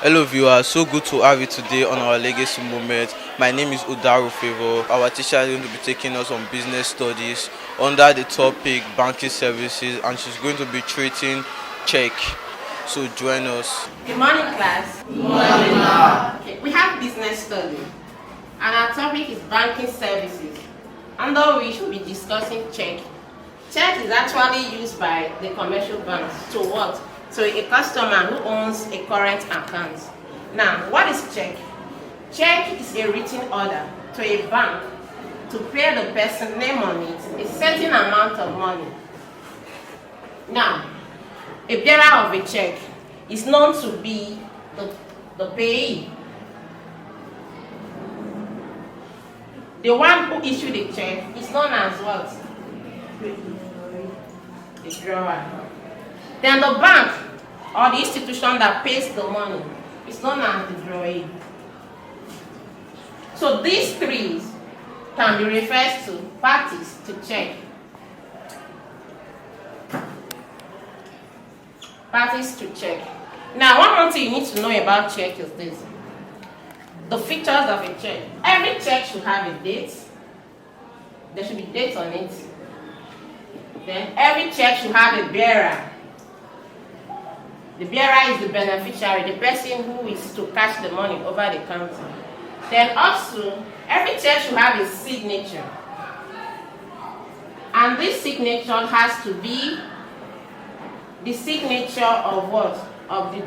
Hello viewers, so good to have you today on our legacy moment. My name is Udaru Favor. Our teacher is going to be taking us on business studies under the topic banking services, and she's going to be treating check. So join us. Good morning, class. Good morning, ma'am. Okay, we have business study, and our topic is banking services, under which we'll be discussing check. Check is actually used by the commercial banks to what? To a customer who owns a current account. Now, what is check? Check is a written order to a bank to pay the person name on it a certain amount of money. Now, a bearer of a check is known to be the payee. The one who issued the check is known as what? The drawer. Then the bank or the institution that pays the money is known as the drawee. So these three can be referred to parties to check. Parties to check. Now, one more thing you need to know about check is this. The features of a check. Every check should have a date. There should be dates on it. Then every check should have a bearer. The bearer is the beneficiary, the person who is to cash the money over the counter. Then also, every check should have a signature. And this signature has to be the signature of what? Of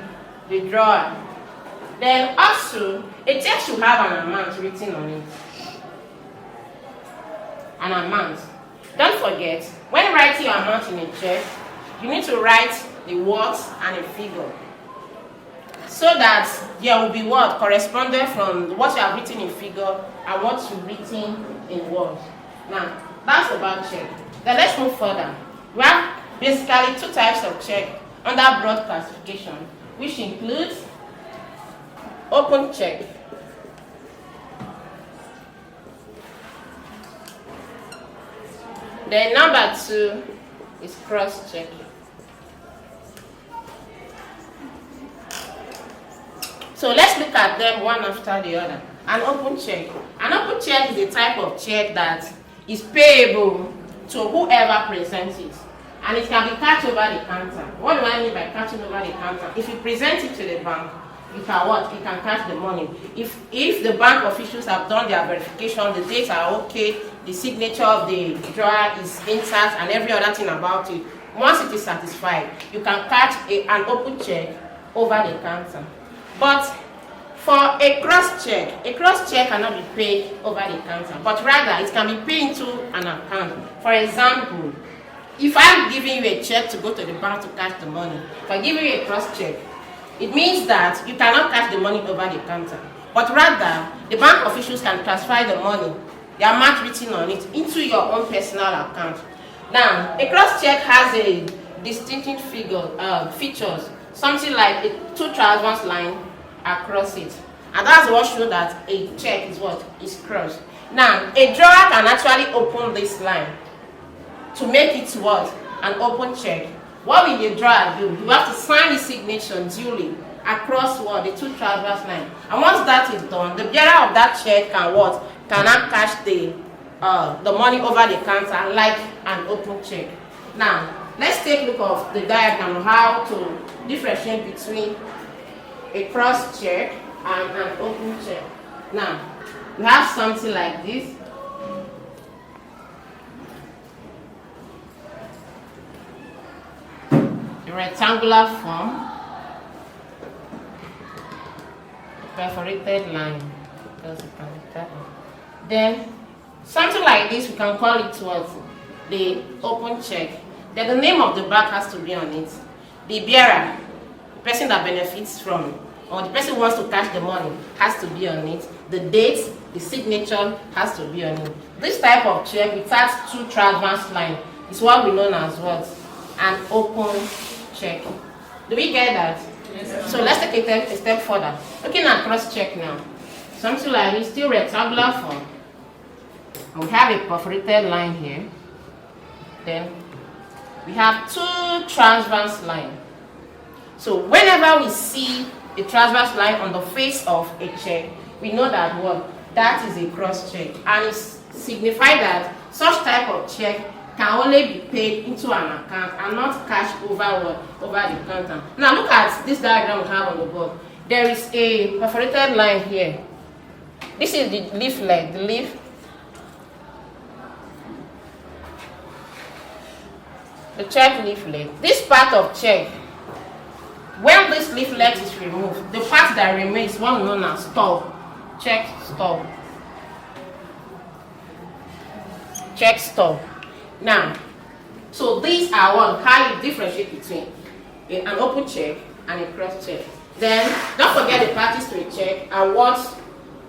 the drawer. Then also, a check should have an amount written on it. An amount. Don't forget, when writing your amount in a check, you need to write the words and a figure, so that there will be what corresponding from what you have written in figure and what you've written in words. Now, that's about check. Then let's move further. We have basically two types of check under broad classification, which includes open check. Then number two is cross check. So let's look at them one after the other. An open check. An open check is a type of check that is payable to whoever presents it. And it can be cashed over the counter. What do I mean by cashing over the counter? If you present it to the bank, you can what? You can cash the money. If the bank officials have done their verification, the dates are okay, the signature of the drawer is intact, and every other thing about it, once it is satisfied, you can cash an open check over the counter. But for a cross check cannot be paid over the counter, but rather it can be paid into an account. For example, if I'm giving you a check to go to the bank to cash the money, if I give you a cross check, it means that you cannot cash the money over the counter, but rather the bank officials can transfer the money, the amount written on it, into your own personal account. Now, a cross check has a distinctive features, something like a two transverse line across it, and that's what shows that a check is what is crossed. Now, a drawer can actually open this line to make it what an open check. What will the drawer do? You have to sign the signature duly across what the two transverse line, and once that is done, the bearer of that check can what cannot cash the money over the counter like an open check. Now, let's take a look at the diagram of how to differentiate between a cross check and an open check. Now, we have something like this. A rectangular form, perforated line. Then, something like this, we can call it what? The open check. Then the name of the bank has to be on it. The bearer, the person that benefits from, or the person who wants to cash the money, has to be on it. The date, the signature has to be on it. This type of check without two transverse lines is what we know as what? An open check. Do we get that? Yes. So let's take a step further. Looking at cross check now. Something like this, still rectangular form. And we have a perforated line here. Then we have two transverse lines. So whenever we see a transverse line on the face of a check, we know that what? That is a cross check, and it signifies that such type of check can only be paid into an account and not cash over what? Over the counter. Now look at this diagram we have on the board. There is a perforated line here. This is the leaflet, the leaf. The check leaflet. This part of check, when this leaflet is removed, the part that remains is one known as stub. Check stub. Check stub. Now, so these are what how you differentiate between an open check and a cross check. Then don't forget the parties to a check and what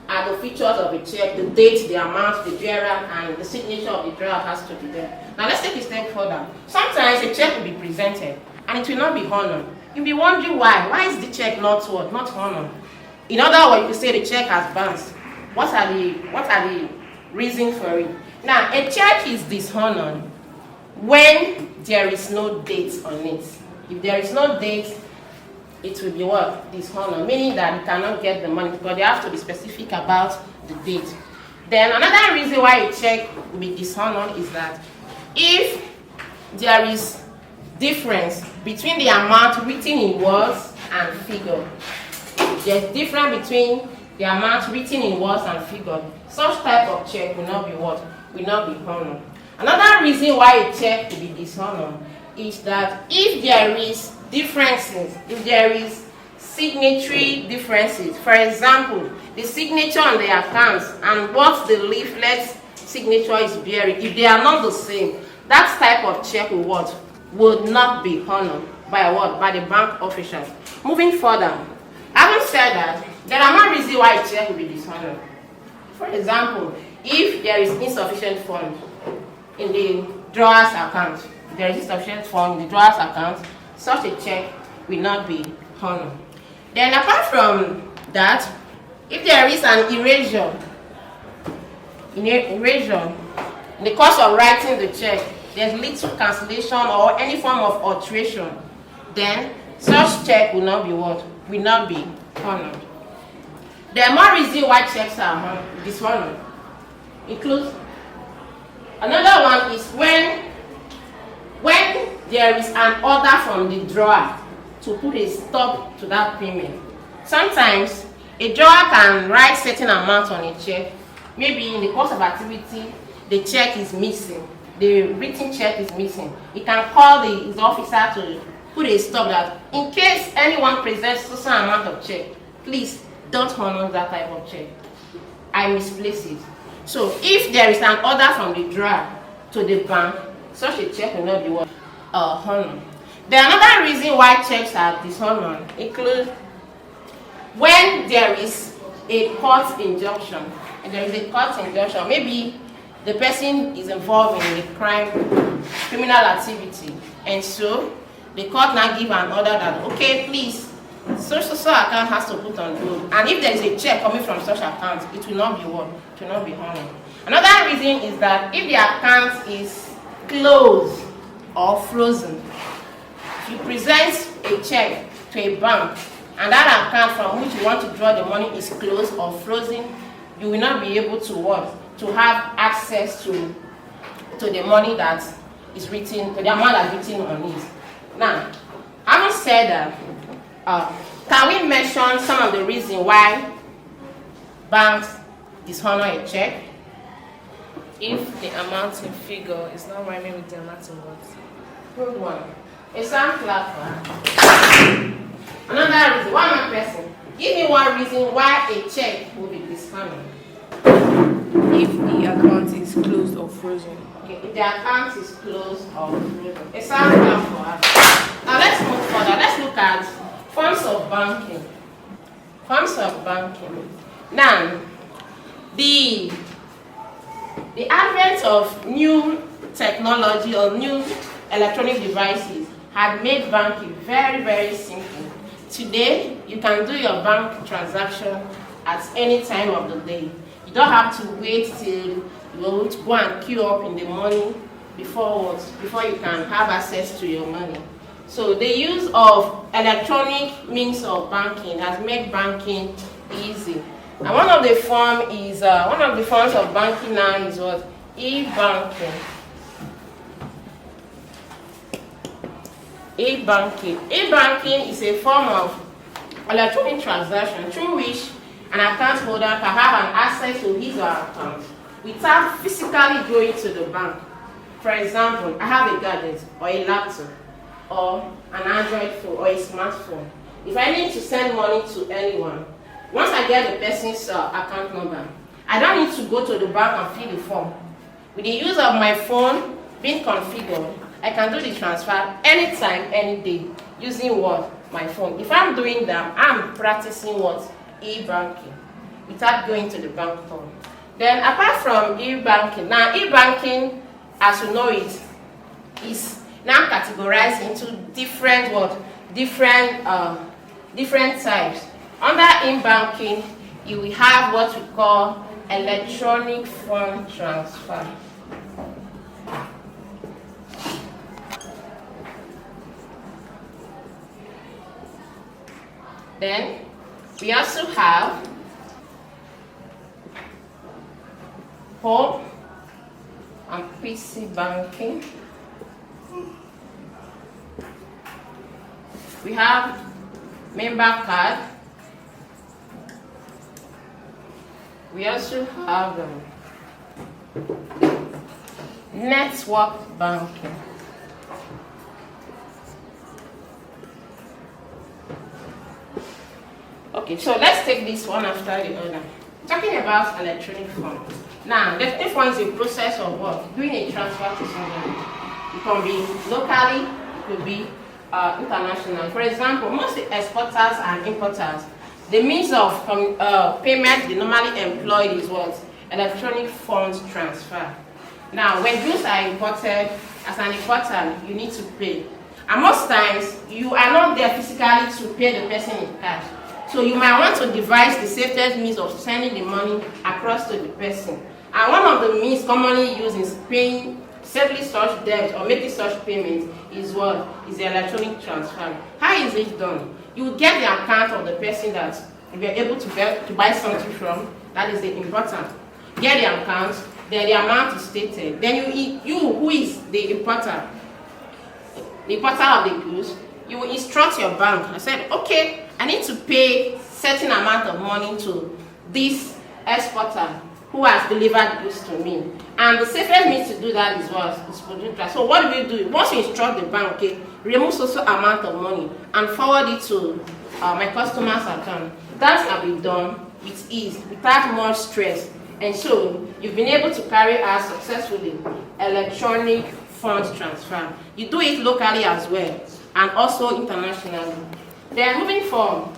are the features of a check, the date, the amount, the bearer, and the signature of the drawer has to be there. Now let's take a step further. Sometimes a check will be presented and it will not be honored. You'll be wondering why. Why is the check not what? Not honored? In other words, you could say the check has bounced. What are the reasons for it? Now, a check is dishonored when there is no date on it. If there is no date, it will be what? Dishonored, meaning that you cannot get the money because they have to be specific about the date. Then another reason why a check will be dishonored is that if there is difference between the amount written in words and figure, there's difference between the amount written in words and figure, such type of check will not be what? Will not be honored. Another reason why a check will be dishonored is that if there is differences, if there is signatory differences, for example, the signature on the accounts and what the leaflet signature is bearing, if they are not the same, that type of check will what? Would not be honored by what? By the bank officials. Moving further, having said that, there are more reasons why a check will be dishonored. For example, if there is insufficient funds in the drawer's account, if there is insufficient funds in the drawer's account, such a check will not be honored. Then apart from that, if there is an erasure in the course of writing the check, there's little cancellation or any form of alteration, then such check will not be what? Will not be honored. There are more reasons why checks are dishonored. Includes another one is when there is an order from the drawer to put a stop to that payment. Sometimes a drawer can write certain amount on a check. Maybe in the course of activity, the check is missing. The written check is missing. He can call his officer to put a stop that in case anyone presents a certain amount of check, please don't honor that type of check. I misplace it. So if there is an order from the drawer to the bank, such a check will not be honored. Then another reason why checks are dishonored includes when there is a court injunction. And there is a court injunction. Maybe the person is involved in a criminal activity, and so the court now give an order that okay, please, such account has to put on hold. And if there is a check coming from such account, it will not be what? It will not be honored. Another reason is that if the account is closed or frozen, if you present a check to a bank and that account from which you want to draw the money is closed or frozen, you will not be able to what? To have access to the money that is written, to the amount that's written on it. Now, having said that, can we mention some of the reasons why banks dishonor a check? If the amount in figure is not rhyming with the amount in words. Good one. A sound clap for another reason. One more person. Give me one reason why a check will be dishonored. If the account is closed or frozen. Okay, if the account is closed or frozen. A sound clap for us. Now let's move further. Let's look at forms of banking. Forms of banking. Now, the advent of new technology or new electronic devices had made banking very, very simple. Today, you can do your bank transaction at any time of the day. You don't have to wait till you go and queue up in the morning before you can have access to your money. So the use of electronic means of banking has made banking easy. And one of the forms of banking now is what? E-banking. E-banking. E-banking is a form of electronic transaction through which an account holder can have an access to his or her account without physically going to the bank. For example, I have a gadget or a laptop or an Android phone or a smartphone. If I need to send money to anyone, once I get the person's account number, I don't need to go to the bank and fill the form. With the use of my phone being configured, I can do the transfer anytime, any day, using what? My phone. If I'm doing that, I'm practicing what? E-banking, without going to the bank phone. Then apart from e-banking, now e-banking, as you know it, is now categorized into different what? Different types. Under e-banking, you will have what we call electronic fund transfer. Then we also have home and PC banking. We have member card. We also have network banking. Okay, so let's take this one after the other. Talking about electronic funds. Now, electronic fund is a process of what? Doing a transfer to somebody. It can be locally, it could be international. For example, most exporters and importers, the means of payment they normally employ is what? Electronic funds transfer. Now, when goods are imported, as an importer, you need to pay. And most times, you are not there physically to pay the person in cash. So you might want to devise the safest means of sending the money across to the person. And one of the means commonly used in paying safely such debt or making such payments is what? Is the electronic transfer. How is it done? You will get the account of the person that you are able to buy something from, that is the importer. Get the account, then the amount is stated. Then you who is the importer of the goods, you will instruct your bank and say, okay, I need to pay certain amount of money to this exporter who has delivered goods to me. And the safest means to do that is what? Is producer. So what do we do? Once you instruct the bank, okay, remove so amount of money and forward it to my customer's account. That can be done with ease, without much stress. And so you've been able to carry out successfully electronic funds transfer. You do it locally as well, and also internationally. Then moving from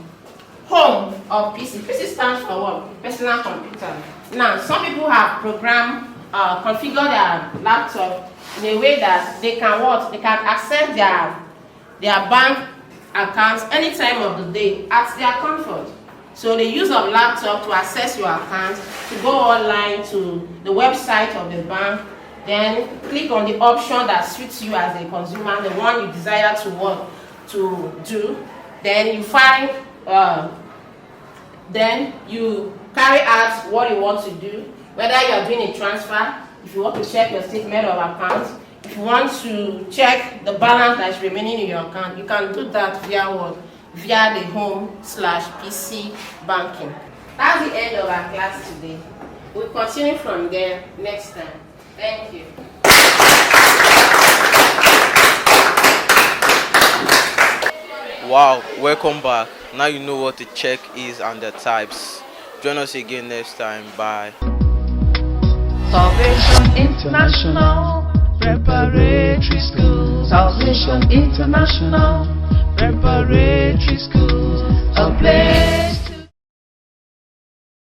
home or PC. PC stands for what? Personal computer. Now, some people have configured their laptop in a way that they can what? They can access their bank accounts any time of the day at their comfort. So the use of laptop to access your account, to go online to the website of the bank, then click on the option that suits you as a consumer, the one you desire to do. Then you find, then you carry out what you want to do, whether you are doing a transfer, if you want to check your statement of account, if you want to check the balance that is remaining in your account, you can do that via what? Via the home/PC banking. That's the end of our class today. We'll continue from there next time. Thank you. Wow, welcome back. Now you know what the check is and the types. Join us again next time. Bye. Salvation International Preparatory School. Salvation International Preparatory School. A place